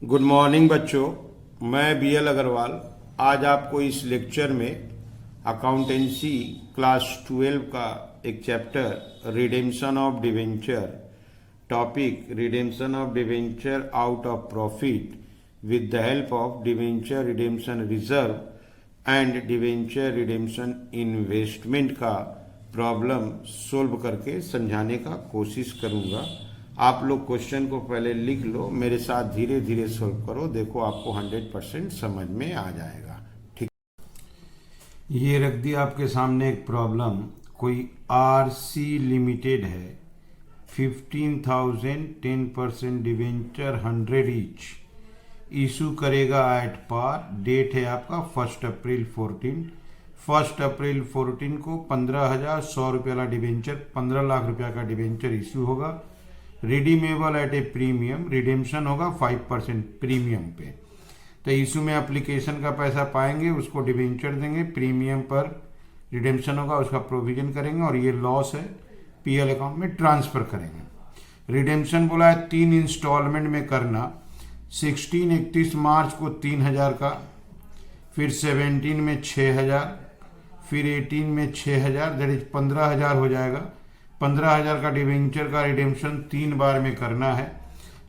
Good morning बच्चों, मैं BL Agarwal आज आपको इस लेक्चर में अकाउंटेंसी क्लास 12 का एक chapter redemption of debenture, topic redemption of debenture out of profit with the help of debenture redemption reserve and debenture redemption investment का problem solve करके समझाने का कोशिश करूँगा। आप लोग क्वेश्चन को पहले लिख लो, मेरे साथ धीरे धीरे सोल्व करो, देखो आपको 100% समझ में आ जाएगा। ठीक, ये रख दिया आपके सामने एक प्रॉब्लम। कोई RC लिमिटेड है, 15,000 10% डिवेंचर 100 ईच इशू करेगा एट पार। डेट है आपका 1 अप्रैल 14 को 15,100 रुपये वाला डिवेंचर 15 लाख रुपया का डिवेंचर इशू होगा। रिडीमेबल एट ए प्रीमियम, रिडेम्पशन होगा 5% प्रीमियम पे। तो इशू में एप्लीकेशन का पैसा पाएंगे, उसको डिवेंचर देंगे, प्रीमियम पर रिडेम्पशन होगा, उसका प्रोविजन करेंगे और ये लॉस है PL अकाउंट में ट्रांसफर करेंगे। रिडेम्पशन बोला है 3 इंस्टॉलमेंट में करना, 31 मार्च को 3,000 का, फिर 17 में 6,000, फिर 18 में 6,000, दैट इज 15,000 हो जाएगा। 15,000 का डिवेंचर का रिडेम्पशन 3 बार में करना है।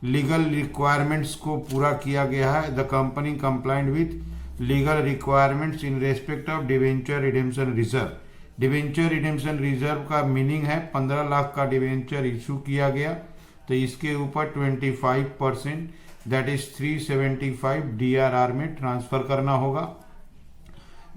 लीगल रिक्वायरमेंट्स को पूरा किया गया है। The company compliant with legal requirements in respect of debenture redemption reserve. Debenture redemption reserve का मीनिंग है 15 लाख का डिवेंचर इशू किया गया, तो इसके ऊपर 25% दैट इज 375 DRR में ट्रांसफर करना होगा।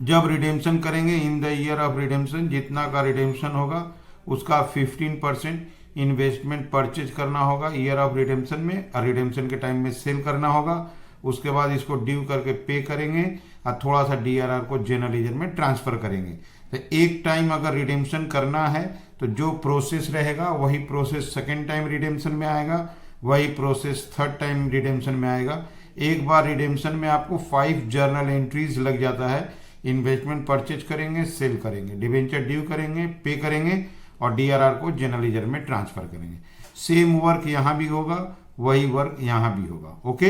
जब रिडेम्पशन करेंगे in the year of redemption, जितना का रिडेम्पशन होगा उसका 15% इन्वेस्टमेंट परचेज करना होगा ईयर ऑफ रिडेम्पशन में, और रिडेम्पशन के टाइम में सेल करना होगा। उसके बाद इसको ड्यू करके पे करेंगे और थोड़ा सा DRR को जनरल लीजर में ट्रांसफर करेंगे। तो एक टाइम अगर रिडेम्पशन करना है तो जो प्रोसेस रहेगा वही प्रोसेस सेकेंड टाइम रिडेम्पशन में आएगा, वही प्रोसेस थर्ड टाइम रिडेम्पशन में आएगा। एक बार रिडेम्पशन में आपको 5 जर्नल एंट्रीज लग जाता है। इन्वेस्टमेंट परचेज करेंगे, सेल करेंगे, डिवेंचर ड्यू करेंगे, पे करेंगे और DRR को जनरल लीजर में ट्रांसफर करेंगे। सेम वर्क यहां भी होगा, वही वर्क यहां भी होगा। ओके,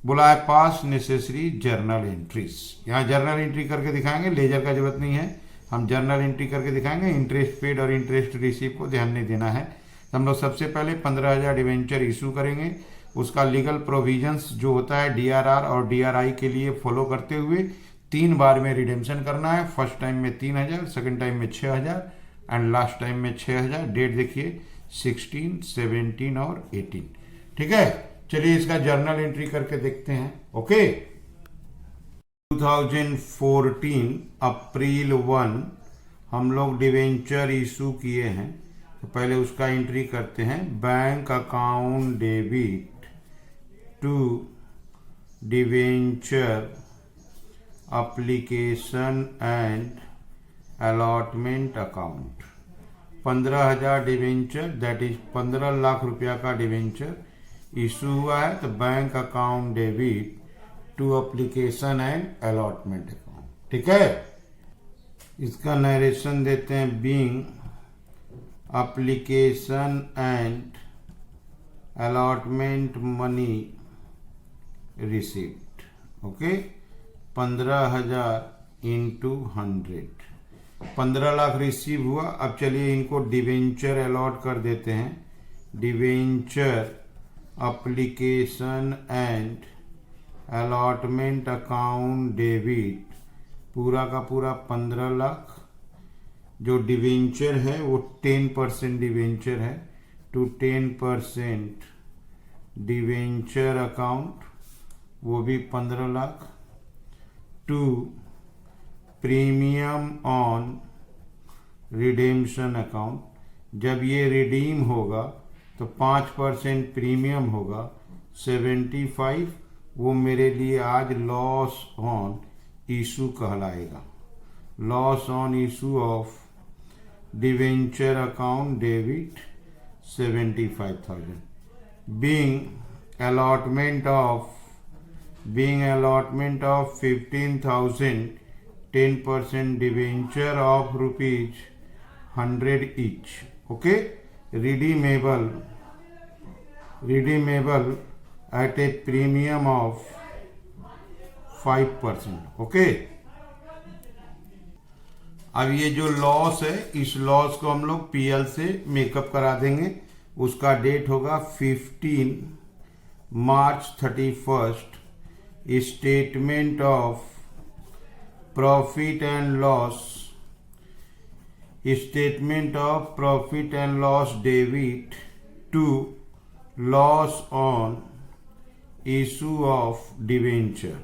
बोला है पास नेसेसरी जर्नल एंट्रीज। यहां जर्नल एंट्री करके दिखाएंगे, लेजर का जरूरत नहीं है, हम जर्नल एंट्री करके दिखाएंगे। इंटरेस्ट पेड और इंटरेस्ट रिसीव को ध्यान नहीं देना है। तो हम लोग सबसे पहले 15,000 डिवेंचर इशू करेंगे, उसका लीगल प्रोविजंस जो होता है DRR और DRI के लिए फॉलो करते हुए 3 बार में रिडेम्पशन करना है। फर्स्ट टाइम में 3,000, सेकंड टाइम में 6,000 एंड लास्ट टाइम में 6,000। डेट देखिए 16, 17 और 18। ठीक है, चलिए इसका जर्नल एंट्री करके देखते हैं। ओके, 2014 अप्रैल 1 हम लोग डिवेंचर इशू किए हैं, तो पहले उसका एंट्री करते हैं। Bank account debit to debenture application and allotment account. 15,000 debenture that is 15 lakh रुपया का डिवेंचर इशू हुआ है, तो bank account debit to application and allotment account. ठीक है, इसका नरेशन देते हैं। Being application and allotment money received. Okay, 15,000 into 100, 15 lakh receive हुआ। अब चलिए इनको डिवेंचर अलॉट कर देते हैं। Debenture application and allotment account debit पूरा का पूरा 15 लाख। जो डिवेंचर है वो 10% डिवेंचर है, टू 10% डिवेंचर अकाउंट वो भी 15 lakh. To premium on redemption account, जब ये रिडीम होगा तो 5% प्रीमियम होगा, 75 वो मेरे लिए आज लॉस ऑन इशू कहलाएगा। Loss on issue of debenture account debit 75,000। Being allotment of 15,000 10% debenture of rupees 100 each. Okay, redeemable at a premium of 5%. Okay, अब ये जो लॉस है, इस लॉस को हम लोग पीएल से मेकअप करा देंगे। उसका डेट होगा 15 March 31st। Statement of profit and loss, statement of profit and loss debit to loss on issue of debenture.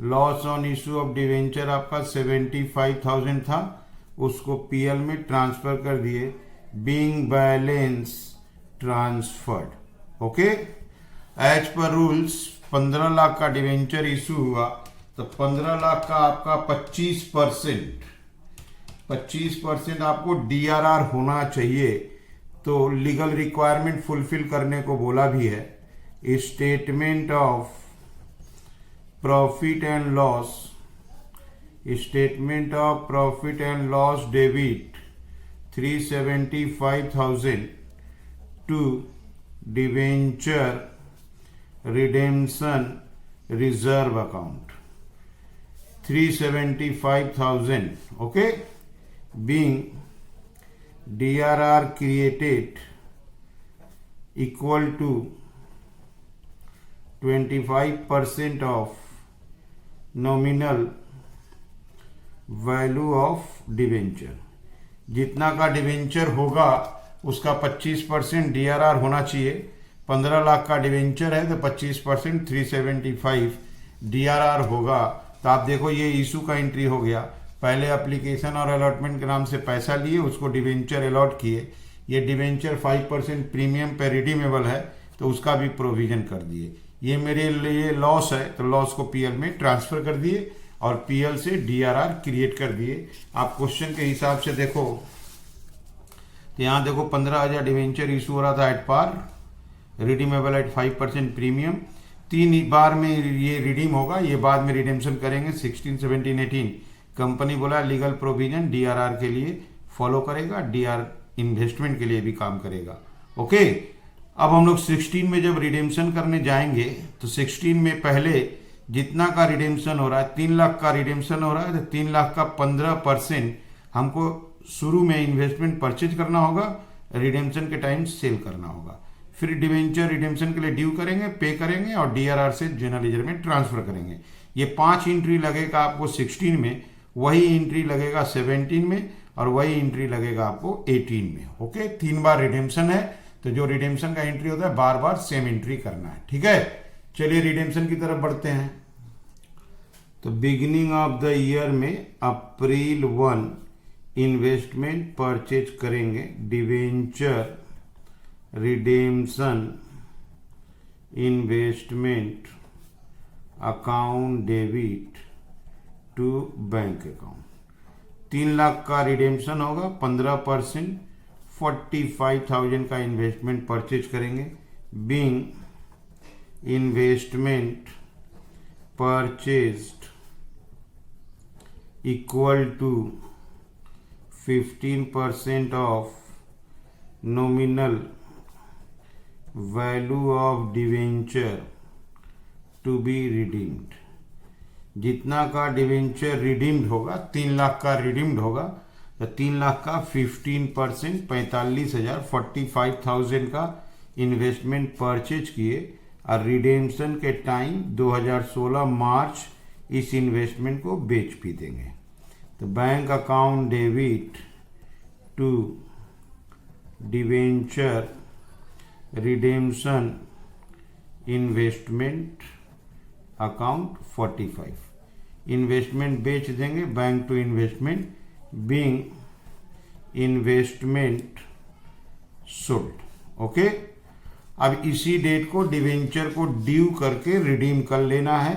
Loss on issue of debenture आपका 75,000 था, उसको पीएल में ट्रांसफर कर दिए, being balance transferred. Okay, as per rules 15 lakh का debenture issue हुआ तो 15 लाख का आपका 25% आपको डीआरआर होना चाहिए। तो लीगल रिक्वायरमेंट फुलफिल करने को बोला भी है। Statement of profit and loss, statement of profit and loss debit 375,000 to debenture redemption reserve account 375,000। Okay, being DRR created equal to 25% of nominal value of debenture. जितना का डिवेंचर होगा उसका 25% DRR होना चाहिए। 15 लाख का डिवेंचर है तो 25% 375 DRR होगा। तो आप देखो ये इशू का एंट्री हो गया। पहले एप्लीकेशन और अलॉटमेंट के नाम से पैसा लिए, उसको डिवेंचर अलॉट किए। ये डिवेंचर 5% प्रीमियम पे रिडीमेबल है तो उसका भी प्रोविजन कर दिए। ये मेरे लिए लॉस है तो लॉस को पीएल में ट्रांसफर कर दिए और पीएल से डीआरआर क्रिएट कर दिए। आप क्वेश्चन के हिसाब से देखो तो यहाँ देखो 15,000 डिवेंचर इशू हो रहा था at par, redeemable at 5% premium. 3 बार में ये रिडीम होगा, ये बाद में रिडेम्पशन करेंगे 16, 17, 18। कंपनी बोला लीगल प्रोविजन डीआरआर के लिए फॉलो करेगा, डीआर इन्वेस्टमेंट के लिए भी काम करेगा। ओके, अब हम लोग 16 में जब रिडेम्पशन करने जाएंगे तो 16 में पहले जितना का रिडेम्पशन हो रहा है, 3 लाख का रिडेम्पशन हो रहा है तो 3 लाख का 15% हमको शुरू में इन्वेस्टमेंट परचेज करना होगा, रिडेम्पशन के टाइम सेल करना होगा। फिर डिवेंचर रिडेम्पशन के लिए ड्यू करेंगे, पे करेंगे और डीआरआर से जनरल लेजर में ट्रांसफर करेंगे। ये 5 एंट्री लगेगा आपको 16 में, वही एंट्री लगेगा 17 में और वही एंट्री लगेगा आपको 18 में। ओके, 3 बार रिडेम्पशन है तो जो रिडेम्पशन का एंट्री होता है बार बार सेम एंट्री करना है। ठीक है, चलिए रिडेम्पशन की तरफ बढ़ते हैं। तो बिगिनिंग ऑफ द ईयर में अप्रैल 1 इन्वेस्टमेंट परचेज करेंगे, debenture redemption investment account debit to bank account. 3 lakh का रिडेम्पशन होगा, 15% 45,000 का इन्वेस्टमेंट परचेज करेंगे, being investment purchased equal to 15% of nominal value of debenture to be redeemed. जितना का debenture redeemed होगा, 3 लाख का रिडीम्ड होगा तो 3 लाख का 15% 45,000 45,000 का इन्वेस्टमेंट परचेज किए और रिडेम्पशन के टाइम 2016 मार्च इस इन्वेस्टमेंट को बेच भी देंगे। तो bank account debit to debenture redemption investment account 45, investment बेच देंगे, bank to investment being investment sold. Okay, अब इसी डेट को डिवेंचर को ड्यू करके रिडीम कर लेना है।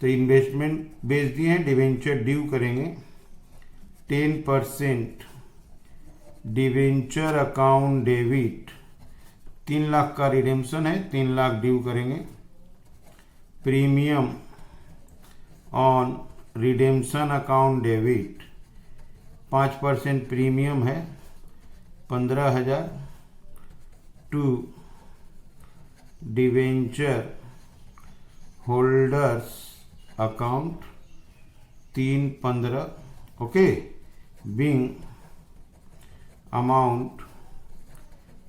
तो इन्वेस्टमेंट बेच दिए हैं, डिवेंचर ड्यू करेंगे, 10% डिवेंचर अकाउंट डेबिट। 3 लाख का रिडेम्पशन है, 3 लाख ड्यू करेंगे, premium on redemption account debit 5% premium है, 15,000 to debenture holders account 3/15, okay, being amount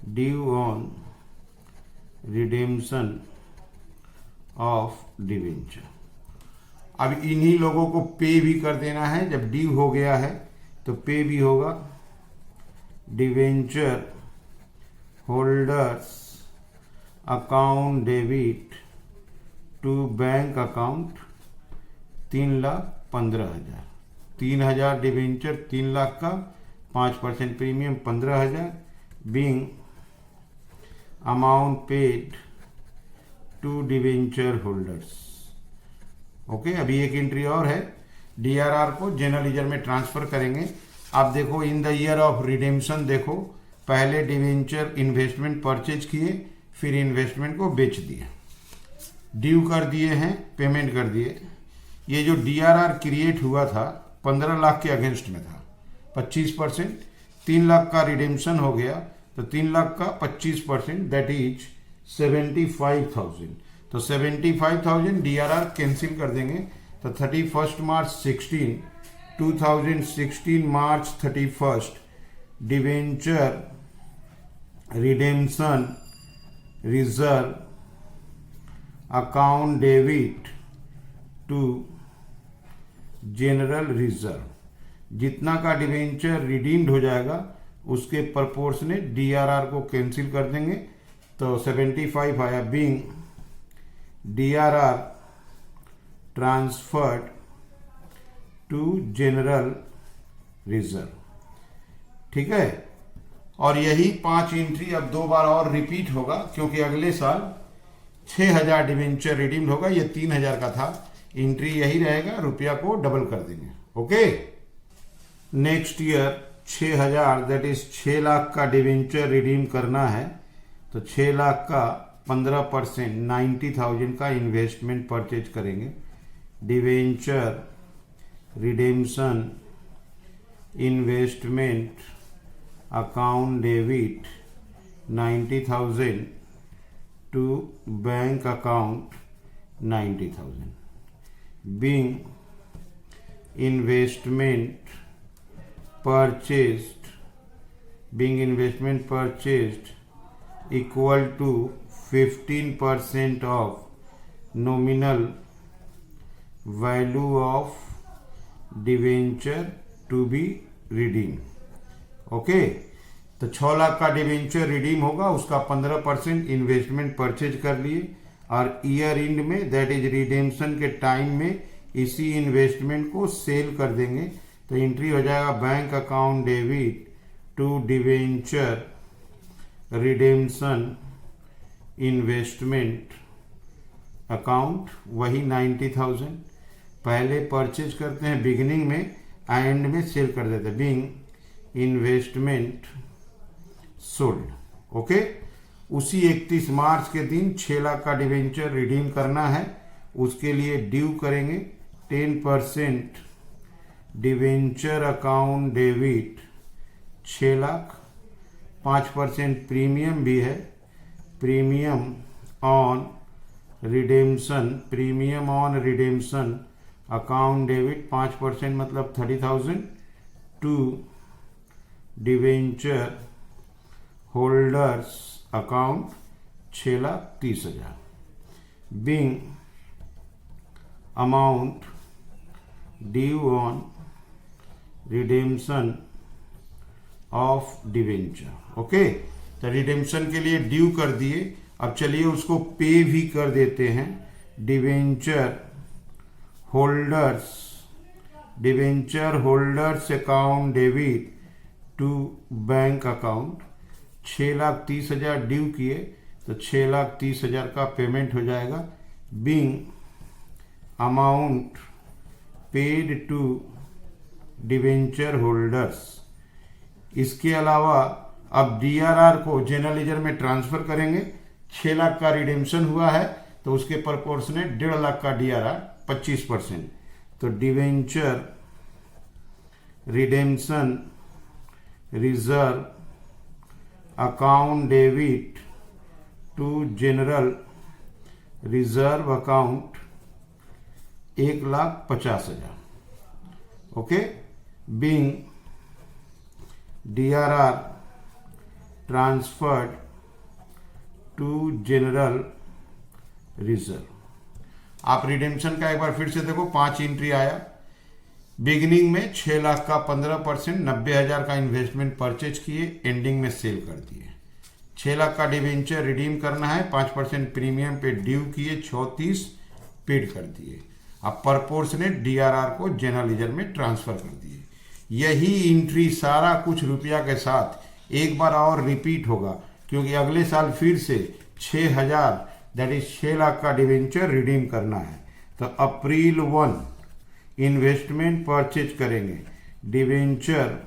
due on redemption of debenture. अब इन्हीं लोगों को पे भी कर देना है। जब ड्यू हो गया है तो पे भी होगा। Debenture holders account debit to bank account 3,15,000। 3,000 debenture 3 lakh का, 5% premium 15,000, being amount paid to debenture holders. Okay, अभी एक एंट्री और है। डीआरआर को जनरल लीजर में ट्रांसफर करेंगे। आप देखो in the year of redemption, देखो पहले डिवेंचर इन्वेस्टमेंट परचेज किए, फिर इन्वेस्टमेंट को बेच दिए, ड्यू कर दिए हैं, पेमेंट कर दिए। ये जो डीआरआर क्रिएट हुआ था 15 लाख के अगेंस्ट में था, 25%। 3 लाख का रिडेम्पशन हो गया तो 3 लाख का 25%, दैट इज 75,000। तो 75,000 डीआरआर कैंसिल कर देंगे। तो 31 March 2016 March 31 debenture redemption reserve account debit to general reserve. जितना का डिवेंचर रिडीम्ड हो जाएगा उसके प्रपोर्शनेट डीआरआर को कैंसिल कर देंगे। तो 75 आया, being DRR transferred to general reserve. ठीक है, और यही 5 एंट्री अब 2 बार और रिपीट होगा, क्योंकि अगले साल 6,000 डिवेंचर रिडीम्ड होगा। ये 3,000 का था, एंट्री यही रहेगा, रुपया को डबल कर देंगे। Okay, next year 6,000 that is 6 lakh का डिवेंचर रिडीम करना है। तो 6 लाख का 15% 90,000 का इन्वेस्टमेंट परचेज करेंगे। Debenture redemption investment account debit 90,000 to bank account 90,000, being investment purchased equal to 15% of nominal value of debenture to be redeemed। Okay, तो 6 लाख का debenture redeem होगा, उसका 15% इन्वेस्टमेंट परचेज कर लिए, और ईयर एंड में दैट इज रिडेम्पशन के time में इसी इन्वेस्टमेंट को सेल कर देंगे। तो एंट्री हो जाएगा bank account debit to debenture redemption investment account, वही 90,000। पहले परचेज करते हैं बिगिनिंग में, एंड में सेल कर देते हैं, बीइंग इन्वेस्टमेंट सोल्ड। ओके, उसी 31 मार्च के दिन 6 लाख का डिवेंचर रिडीम करना है। उसके लिए ड्यू करेंगे 10% debenture account debit 6 lakh, 5% premium भी है। Premium on redemption account debit 5% मतलब 30,000 to debenture holders account 6,30,000, being amount due on redemption of debenture. Okay, तो रिडेम्पशन के लिए ड्यू कर दिए। अब चलिए उसको पे भी कर देते हैं। Debenture holders account debit to bank account 6,30,000 due किए, तो 6,30,000 का पेमेंट हो जाएगा, being amount paid to debenture holders. इसके अलावा अब डीआरआर को जनरल लेजर में ट्रांसफर करेंगे। 6 लाख का रिडेम्पशन हुआ है तो उसके प्रपोर्शनेट 1.5 लाख का डीआरआर 25%। तो debenture redemption reserve account debit to general reserve account 1,50,000. Okay, being DRR transferred to general reserve. आप रिडेम्पशन का एक बार फिर से देखो, 5 एंट्री आया. बिगिनिंग में 6 लाख का 15%, 90,000 का इन्वेस्टमेंट परचेज किए, एंडिंग में सेल कर दिए. 6 लाख का डिवेंचर रिडीम करना है, 5% प्रीमियम पे ड्यू किए, 34 पेड कर दिए. अब प्रपोर्शनेट डीआरआर को जनरल लीजर में ट्रांसफर कर दिए. यही एंट्री सारा कुछ रुपया के साथ एक बार और रिपीट होगा, क्योंकि अगले साल फिर से 6,000 दैट इज 6 लाख का डिवेंचर रिडीम करना है. तो अप्रैल 1 इन्वेस्टमेंट परचेज करेंगे. Debenture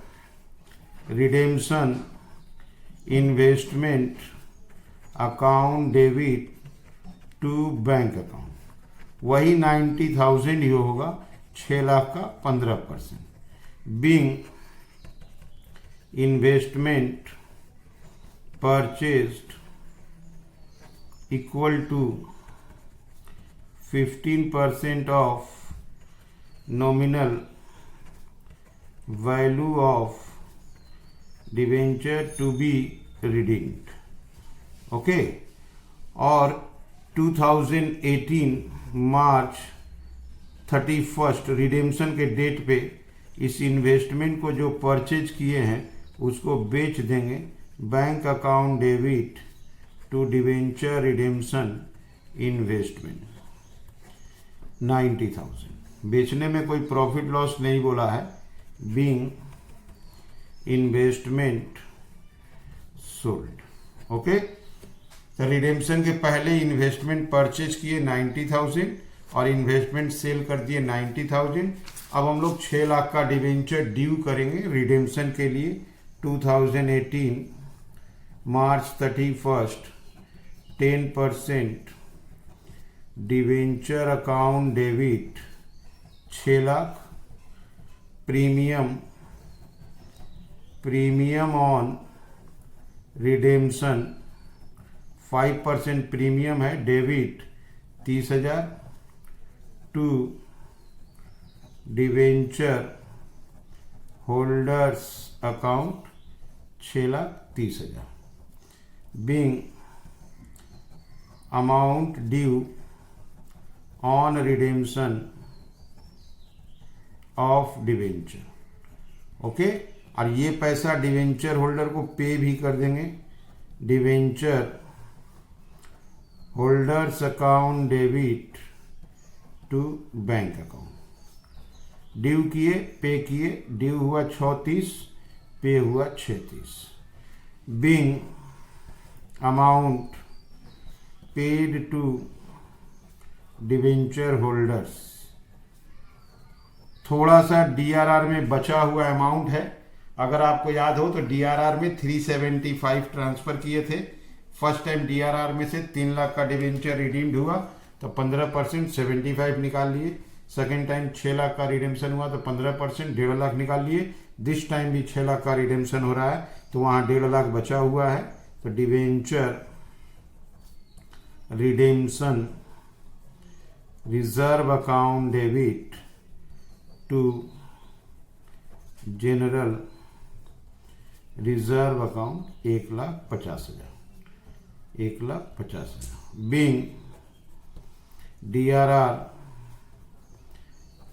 redemption investment account debit to bank account, वही 90,000 ही होगा, 6 लाख का 15%. Being investment purchased equal to 15% of nominal value of debenture to be redeemed. Okay, और 2018 मार्च 31 रिडेम्पशन के डेट पे इस इन्वेस्टमेंट को जो परचेज किए हैं उसको बेच देंगे. Bank account debit to debenture redemption investment 90,000. बेचने में कोई प्रॉफिट लॉस नहीं बोला है. Being investment sold. ओके, तो रिडेम्पशन के पहले इन्वेस्टमेंट परचेज किए 90,000 और इन्वेस्टमेंट सेल कर दिए 90,000. अब हम लोग 6 लाख का डिवेंचर ड्यू करेंगे रिडेम्पशन के लिए. 2018 March 31 10% debenture account debit 6 lakh, premium on redemption 5% premium है, debit 30,000 to debenture holders account 6,30,000. Being amount due on redemption of debenture. Okay, और ये पैसा डिवेंचर होल्डर को पे भी कर देंगे. Debenture holders account debit to bank account. Due किए, पे किए. ड्यू हुआ 34, पे हुआ 36. Being amount paid to debenture holders. थोड़ा सा डीआरआर में बचा हुआ अमाउंट है. अगर आपको याद हो तो डीआरआर में 375 ट्रांसफर किए थे. फर्स्ट टाइम डीआरआर में से 3 लाख का डिवेंचर रिडीम्ड हुआ तो 15% 75 निकाल लिए. सेकेंड टाइम 6 लाख का रिडेम्पशन हुआ तो 15% 1.5 लाख निकाल लिए. दिस टाइम भी 6 लाख का रिडेम्पशन हो रहा है तो वहाँ 1.5 लाख बचा हुआ है. तो debenture redemption reserve account debit to general reserve account 1,50,000. 1,50,000. Being DRR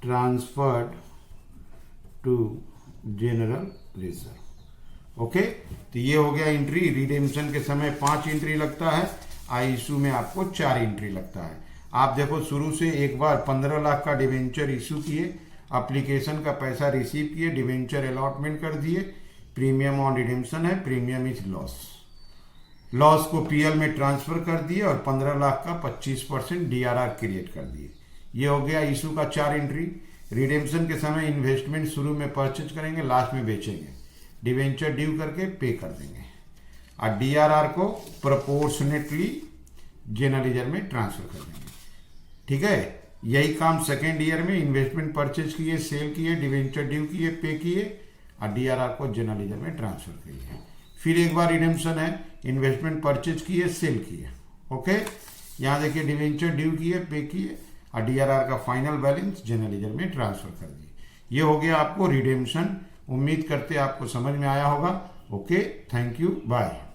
transferred to general reserve. Okay, तो ये हो गया एंट्री. रिडेम्पशन के समय 5 एंट्री लगता है, आई इशू में आपको 4 एंट्री लगता है. आप देखो शुरू से एक बार 15 लाख का डिवेंचर इशू किए, एप्लीकेशन का पैसा रिसीव किए, डिवेंचर अलॉटमेंट कर दिए, प्रीमियम ऑन रिडेम्पशन है, प्रीमियम इज लॉस को पीएल में ट्रांसफर कर दिए और 15 लाख का 25% डीआरआर क्रिएट कर दिए. ये हो गया इशू का 4 एंट्री. रिडेम्पशन के समय इन्वेस्टमेंट शुरू में परचेज करेंगे, लास्ट में बेचेंगे. डिवेंचर ड्यू करके पे कर देंगे और डीआरआर को प्रोपोर्शनेटली जनरल लीजर में ट्रांसफर कर देंगे. ठीक है, यही काम सेकेंड ईयर में इन्वेस्टमेंट परचेज किए, सेल किए, डिवेंचर ड्यू किए, पे किए और डीआरआर को जनरल लीजर में ट्रांसफर किए. फिर एक बार रिडेम्पशन है, इन्वेस्टमेंट परचेज किए, सेल किए. ओके, यहाँ देखिए डिवेंचर ड्यू किए, पे किए और DRR का फाइनल बैलेंस जनरल लेजर में ट्रांसफर कर दिए। ये हो गया आपको रिडेम्पशन। उम्मीद करते आपको समझ में आया होगा। Okay, thank you, bye.